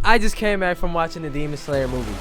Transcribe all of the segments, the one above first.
I just came back from watching the Demon Slayer movie.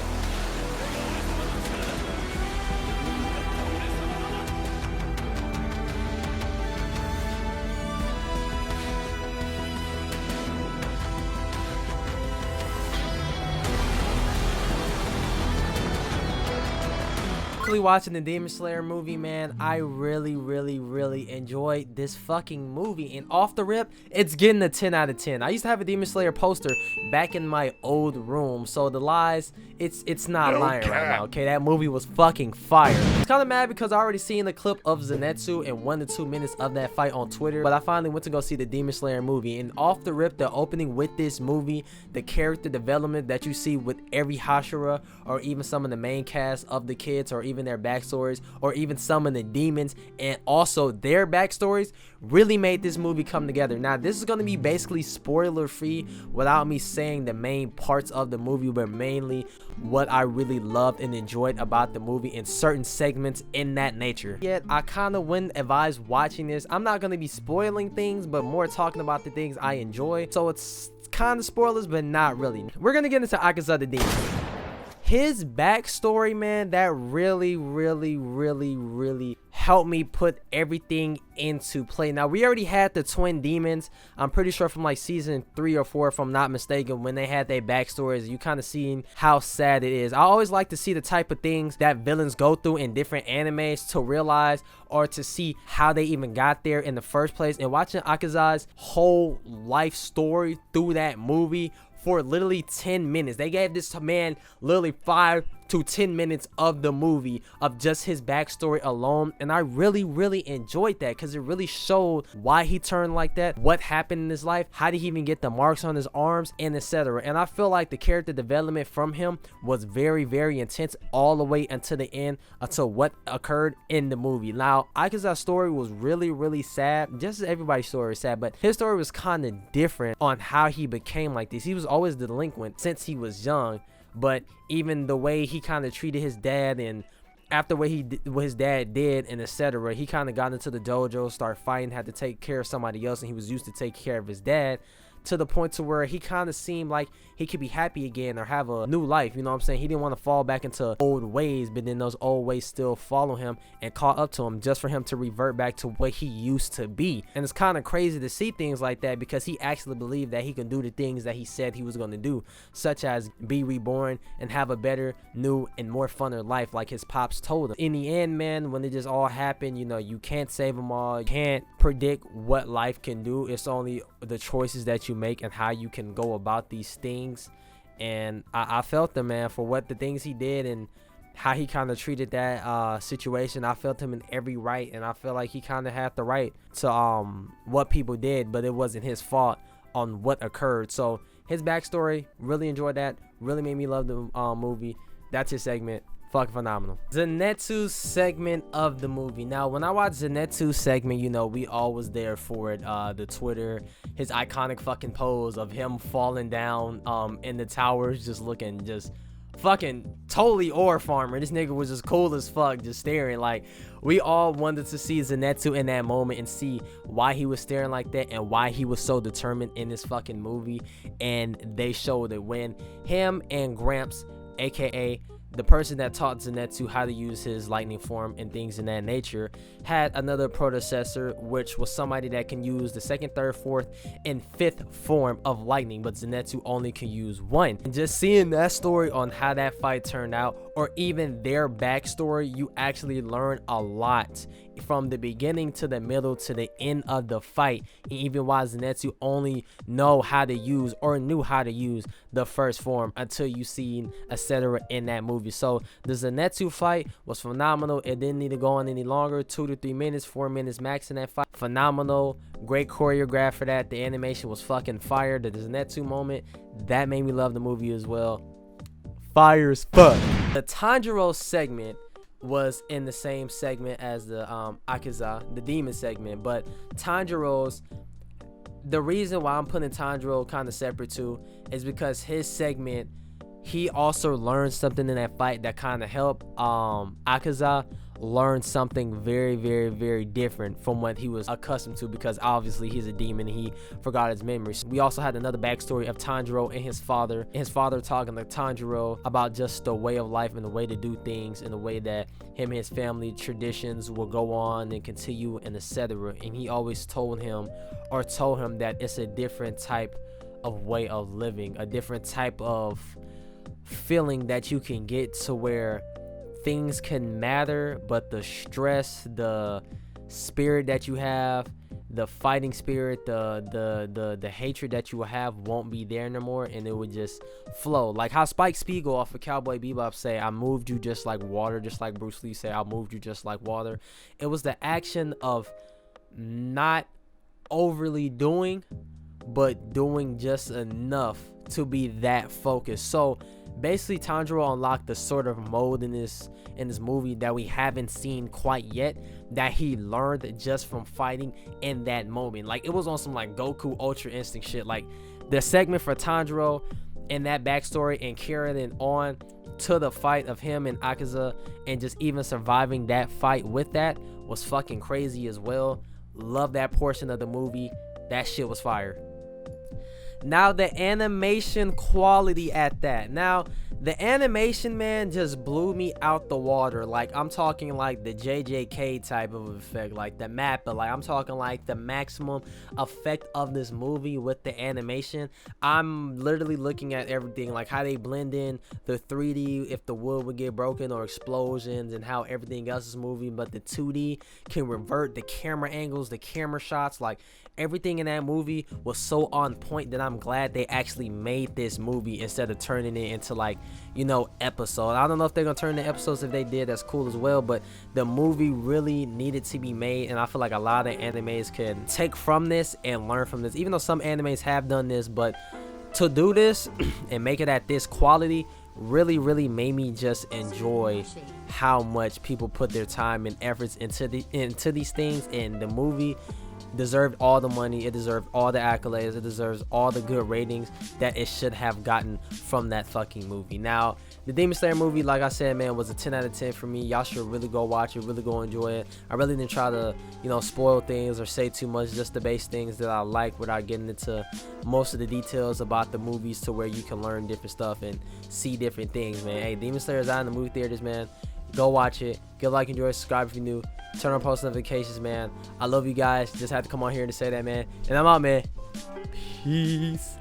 Watching the Demon Slayer movie, man, I really enjoyed this fucking movie, and off the rip, it's getting a 10 out of 10. I used to have a Demon Slayer poster back in my old room, so the lies, it's not lying right now, okay? That movie was fucking fire. It's kind of mad because I already seen the clip of Zenetsu and 1 to 2 minutes of that fight on Twitter, but I finally went to go see the Demon Slayer movie, and off the rip, the opening with this movie, the character development that you see with every Hashira, or even some of the main cast of the kids, or even their backstories, or even some of the demons and also their backstories, really made this movie come together. Now this is going to be basically spoiler free without me saying the main parts of the movie, but mainly what I really loved and enjoyed about the movie in certain segments in that nature. Yet I kind of wouldn't advise watching this. I'm not going to be spoiling things, but more talking about the things I enjoy, so it's kind of spoilers but not really. We're going to get into Akaza the Demon. His backstory, man, that really helped me put everything into play. Now, we already had the twin demons, I'm pretty sure from like season 3 or 4 if I'm not mistaken, when they had their backstories. You kind of seen how sad it is. I always like to see the type of things that villains go through in different animes to realize or to see how they even got there in the first place. And watching Akaza's whole life story through that movie for literally 10 minutes. They gave this man literally 5 to 10 minutes of the movie of just his backstory alone, and I really enjoyed that because it really showed why he turned like that, what happened in his life, how did he even get the marks on his arms, and etc. And I feel like the character development from him was very intense all the way until the end, until what occurred in the movie. Now, Akaza's story was really sad, just as everybody's story is sad, but his story was kind of different on how he became like this. He was always delinquent since he was young, but even the way he kind of treated his dad, and after what his dad did and etc., he kind of got into the dojo, started fighting, had to take care of somebody else, and he was used to take care of his dad, to the point to where he kind of seemed like he could be happy again or have a new life, you know what I'm saying? He didn't want to fall back into old ways, but then those old ways still follow him and caught up to him, just for him to revert back to what he used to be. And it's kind of crazy to see things like that, because he actually believed that he can do the things that he said he was going to do, such as be reborn and have a better, new, and more funner life like his pops told him. In the end, man, when it just all happened, you know, you can't save them all, you can't predict what life can do. It's only the choices that you make and how you can go about these things. And I felt the man for what the things he did and how he kind of treated that situation. I felt him in every right, and I feel like he kind of had the right to what people did, but it wasn't his fault on what occurred. So his backstory, really enjoyed that, really made me love the movie. That's his segment. Fucking phenomenal. Zenetsu's segment of the movie. Now, when I watched Zenetsu's segment, you know, we all was there for it. The Twitter, his iconic fucking pose of him falling down in the towers, just looking just fucking totally ore farmer. This nigga was just cool as fuck, just staring. Like, we all wanted to see Zenetsu in that moment and see why he was staring like that and why he was so determined in this fucking movie. And they showed it when him and Gramps, aka the person that taught Zenetsu how to use his lightning form and things in that nature, had another predecessor, which was somebody that can use the second, third, fourth, and fifth form of lightning, but Zenetsu only can use one. And just seeing that story on how that fight turned out, or even their backstory, you actually learn a lot from the beginning to the middle to the end of the fight, and even why Zenetsu only know how to use or knew how to use the first form until you seen etc. in that movie. So the Zenetsu fight was phenomenal. It didn't need to go on any longer. 2 to 3 minutes, 4 minutes max in that fight. Phenomenal, great choreograph for that. The animation was fucking fire. The Zenetsu moment, that made me love the movie as well. Fire as fuck. The Tanjiro segment was in the same segment as the Akaza, the demon segment, but Tanjiro's, the reason why I'm putting Tanjiro kind of separate too is because his segment, he also learned something in that fight that kind of helped Akaza learned something very, very, very different from what he was accustomed to, because obviously he's a demon and he forgot his memories. We also had another backstory of Tanjiro and his father talking to Tanjiro about just the way of life and the way to do things and the way that him and his family traditions will go on and continue and etc. And he always told him that it's a different type of way of living, a different type of feeling that you can get to where things can matter, but the stress, the spirit that you have, the fighting spirit, the hatred that you will have won't be there no more, and it would just flow. Like how Spike Spiegel off of Cowboy Bebop say, I moved you just like water, just like Bruce Lee say, I moved you just like water. It was the action of not overly doing, but doing just enough to be that focused. So basically Tanjiro unlocked the sort of mode in this movie that we haven't seen quite yet, that he learned just from fighting in that moment. Like it was on some like Goku Ultra Instinct shit. Like the segment for Tanjiro and that backstory and carrying it on to the fight of him and Akaza, and just even surviving that fight with that was fucking crazy as well. Love that portion of the movie. That shit was fire. Now the animation quality at that. Now the animation, man, just blew me out the water. Like I'm talking like the JJK type of effect, like the map, but like I'm talking like the maximum effect of this movie with the animation. I'm literally looking at everything, like how they blend in the 3D if the wood would get broken or explosions, and how everything else is moving, but the 2D can revert the camera angles, the camera shots. Like everything in that movie was so on point that I'm glad they actually made this movie instead of turning it into like, you know, episode. I don't know if they're gonna turn the episodes. If they did, that's cool as well, but the movie really needed to be made, and I feel like a lot of animes can take from this and learn from this, even though some animes have done this. But to do this and make it at this quality really made me just enjoy how much people put their time and efforts into these things. And the movie deserved all the money, it deserved all the accolades, it deserves all the good ratings that it should have gotten from that fucking movie. Now the Demon Slayer movie, like I said, man, was a 10 out of 10 for me. Y'all should really go watch it, really go enjoy it. I really didn't try to, you know, spoil things or say too much, just the base things that I like without getting into most of the details about the movies, to where you can learn different stuff and see different things, man. Hey, Demon Slayer is out in the movie theaters, man. Go watch it. Give a like, enjoy, subscribe if you're new. Turn on post notifications, man. I love you guys. Just had to come on here to say that, man. And I'm out, man. Peace.